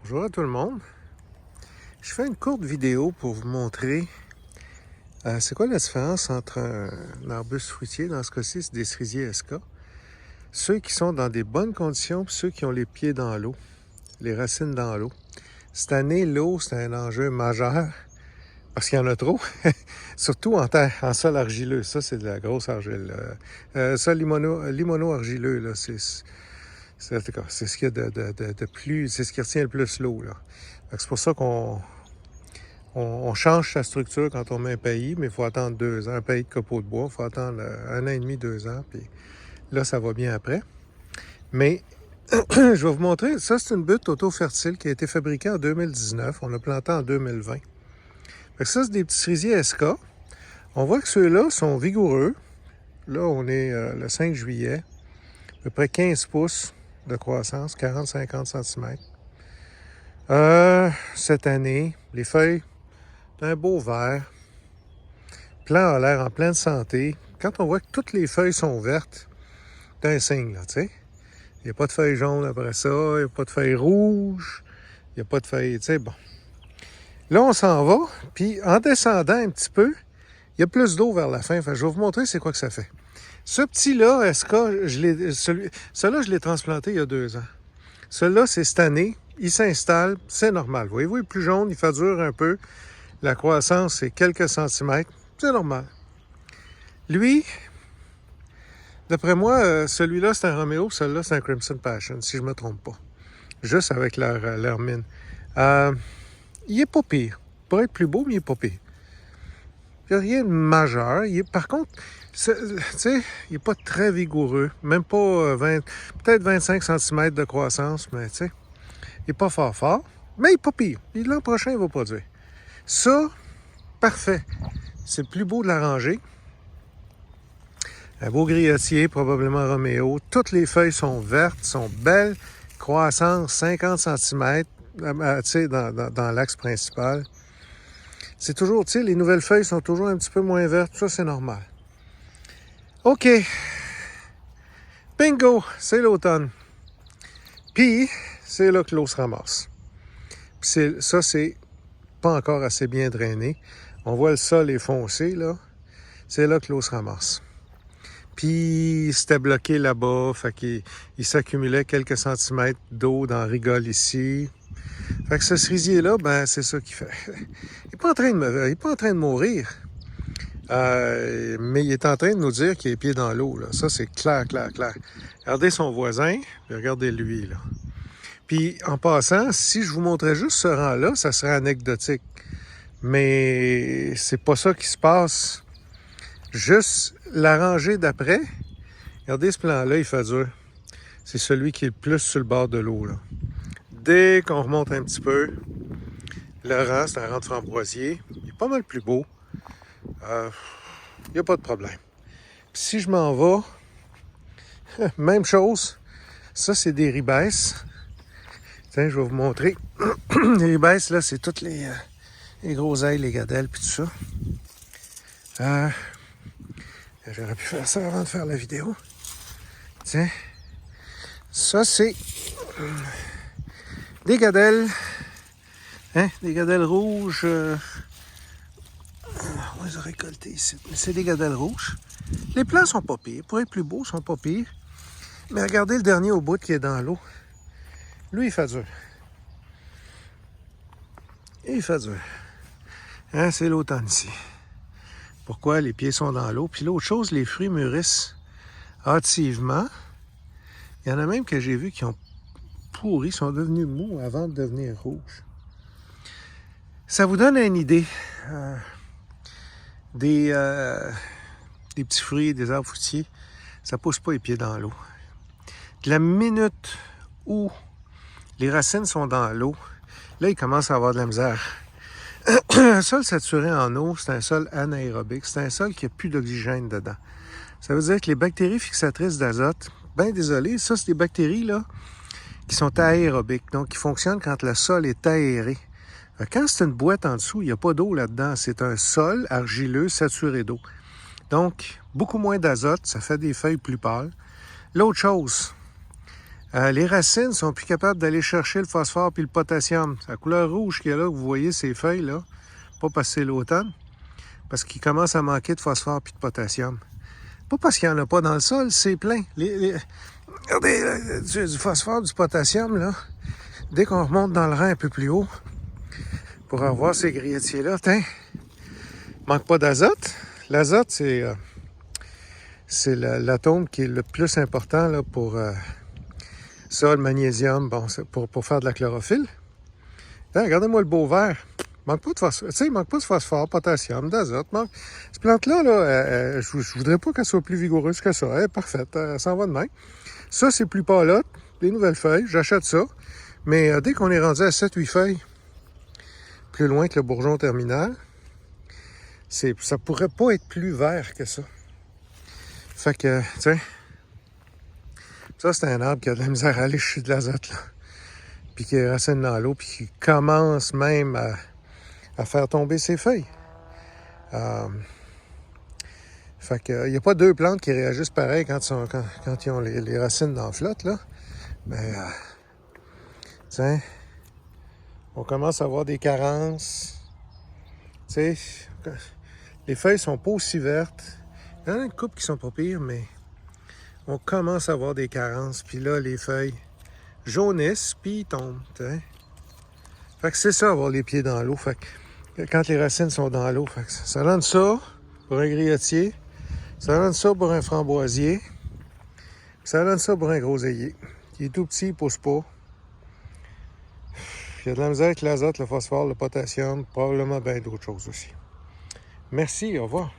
Bonjour à tout le monde. Je fais une courte vidéo pour vous montrer c'est quoi la différence entre un arbuste fruitier, dans ce cas-ci, c'est des cerisiers SK. Ceux qui sont dans des bonnes conditions, puis ceux qui ont les pieds dans l'eau, les racines dans l'eau. Cette année, l'eau, c'est un enjeu majeur parce qu'il y en a trop, surtout en terre, en sol argileux. Ça, c'est de la grosse argile. Ça, limono-argileux, là, c'est ce qu'il y a de plus, c'est ce qui retient le plus l'eau, là. C'est pour ça qu'on change sa structure quand on met un paillis, mais il faut attendre 2 ans. Un paillis de copeaux de bois, il faut attendre 1 an et demi, 2 ans, puis là, ça va bien après. Mais je vais vous montrer, ça, c'est une butte auto-fertile qui a été fabriquée en 2019. On a planté en 2020. Fait que ça, c'est des petits cerisiers SK. On voit que ceux-là sont vigoureux. Là, on est le 5 juillet, à peu près 15 pouces de croissance, 40-50 cm. Cette année, les feuilles, un beau vert. Le plant a l'air en pleine santé. Quand on voit que toutes les feuilles sont vertes, c'est un signe, là, tu sais. Il n'y a pas de feuilles jaunes après ça, il n'y a pas de feuilles rouges, il n'y a pas de feuilles, tu sais, bon. Là, on s'en va, puis en descendant un petit peu, il y a plus d'eau vers la fin. Fait que je vais vous montrer c'est quoi que ça fait. Ce petit-là, SK, celui-là, je l'ai transplanté il y a 2 ans. Celui-là, c'est cette année. Il s'installe, c'est normal. Voyez-vous, il est plus jaune, il fait dur un peu. La croissance, c'est quelques centimètres. C'est normal. Lui, d'après moi, celui-là, c'est un Romeo, celui-là, c'est un Crimson Passion, si je ne me trompe pas. Juste avec leur mine. Il est pas pire. Il pourrait être plus beau, mais il est pas pire. Il n'y a rien de majeur. Par contre, tu sais, il n'est pas très vigoureux. Même pas peut-être 25 cm de croissance, mais tu sais, il n'est pas fort. Mais il n'est pas pire. L'an prochain, il va produire. Ça, parfait. C'est le plus beau de la rangée. Un beau grillatier, probablement Roméo. Toutes les feuilles sont vertes, sont belles. Croissance 50 cm, tu sais, dans l'axe principal. C'est toujours, tu sais, les nouvelles feuilles sont toujours un petit peu moins vertes. Ça, c'est normal. OK. Bingo! C'est l'automne. Puis, c'est là que l'eau se ramasse. Puis ça, c'est pas encore assez bien drainé. On voit le sol est foncé, là. C'est là que l'eau se ramasse. Puis, c'était bloqué là-bas. Fait qu'il s'accumulait quelques centimètres d'eau dans la rigole ici. Fait que ce cerisier-là, ben, c'est ça qu'il fait. Il n'est pas en train de mourir. Mais il est en train de nous dire qu'il a les pieds dans l'eau, là. Ça, c'est clair. Regardez son voisin, puis regardez lui, là. Puis, en passant, si je vous montrais juste ce rang-là, ça serait anecdotique. Mais c'est pas ça qui se passe. Juste la rangée d'après, regardez ce plan-là, il fait dur. C'est celui qui est le plus sur le bord de l'eau, là. Dès qu'on remonte un petit peu, le rang, c'est un rang de framboisier. Il est pas mal plus beau. Il n'y a pas de problème. Puis si je m'en vais, même chose. Ça, c'est des ribes. Tiens, je vais vous montrer. Les ribes, là, c'est toutes les groseilles, les gadelles, puis tout ça. J'aurais pu faire ça avant de faire la vidéo. Tiens. Ça, c'est des gadelles. Hein? Des gadelles rouges. On les a récoltées ici. Mais c'est des gadelles rouges. Les plants sont pas pires. Pour être plus beaux, ils sont pas pires. Mais regardez le dernier au bout qui est dans l'eau. Lui, il fait dur. Il fait dur. Hein, c'est l'automne ici. Pourquoi? Les pieds sont dans l'eau. Puis l'autre chose, les fruits mûrissent hâtivement. Il y en a même que j'ai vu qui ont pourri, sont devenus mous avant de devenir rouges. Ça vous donne une idée des petits fruits, des arbres fruitiers. Ça ne pousse pas les pieds dans l'eau. De la minute où les racines sont dans l'eau, là, ils commencent à avoir de la misère. Un sol saturé en eau, c'est un sol anaérobique. C'est un sol qui n'a plus d'oxygène dedans. Ça veut dire que les bactéries fixatrices d'azote, bien désolé, ça, c'est des bactéries là qui sont aérobiques, donc qui fonctionnent quand le sol est aéré. Quand c'est une boîte en dessous, il n'y a pas d'eau là-dedans. C'est un sol argileux saturé d'eau. Donc, beaucoup moins d'azote, ça fait des feuilles plus pâles. L'autre chose, Les racines sont plus capables d'aller chercher le phosphore puis le potassium. La couleur rouge qu'il y a là, que vous voyez ces feuilles-là, pas parce que c'est l'automne, parce qu'il commence à manquer de phosphore puis de potassium. Pas parce qu'il n'y en a pas dans le sol, c'est plein. Regardez, du phosphore, du potassium, là, dès qu'on remonte dans le rang un peu plus haut, pour avoir ces grilletiers-là, manque pas d'azote. L'azote, c'est l'atome qui est le plus important là, pour ça, le magnésium, bon, pour faire de la chlorophylle. Regardez-moi le beau vert. Manque pas de phosphore. Tu sais, il manque pas de phosphore, potassium, d'azote. Cette plante-là, je voudrais pas qu'elle soit plus vigoureuse que ça. Elle est parfaite. Elle s'en va de même. Ça, c'est plus pâlotte. Des nouvelles feuilles. J'achète ça. Mais dès qu'on est rendu à 7-8 feuilles, plus loin que le bourgeon terminal, ça pourrait pas être plus vert que ça. Fait que, tiens, ça, c'est un arbre qui a de la misère à aller chercher de l'azote, là. Puis qui racine dans l'eau, puis qui commence même à faire tomber ses feuilles. Fait que, il n'y a pas deux plantes qui réagissent pareil quand ils ont les racines dans la flotte, là. Mais, tiens, on commence à avoir des carences. Tu sais, les feuilles sont pas aussi vertes. Il y en a une couple qui sont pas pires, mais on commence à avoir des carences. Puis là, les feuilles jaunissent, puis ils tombent. T'sais. Fait que c'est ça, avoir les pieds dans l'eau. Fait que quand les racines sont dans l'eau, ça donne ça pour un grilletier, ça donne ça pour un framboisier, ça donne ça pour un groseillier. Il est tout petit, il pousse pas. Il y a de la misère avec l'azote, le phosphore, le potassium, probablement bien d'autres choses aussi. Merci, au revoir.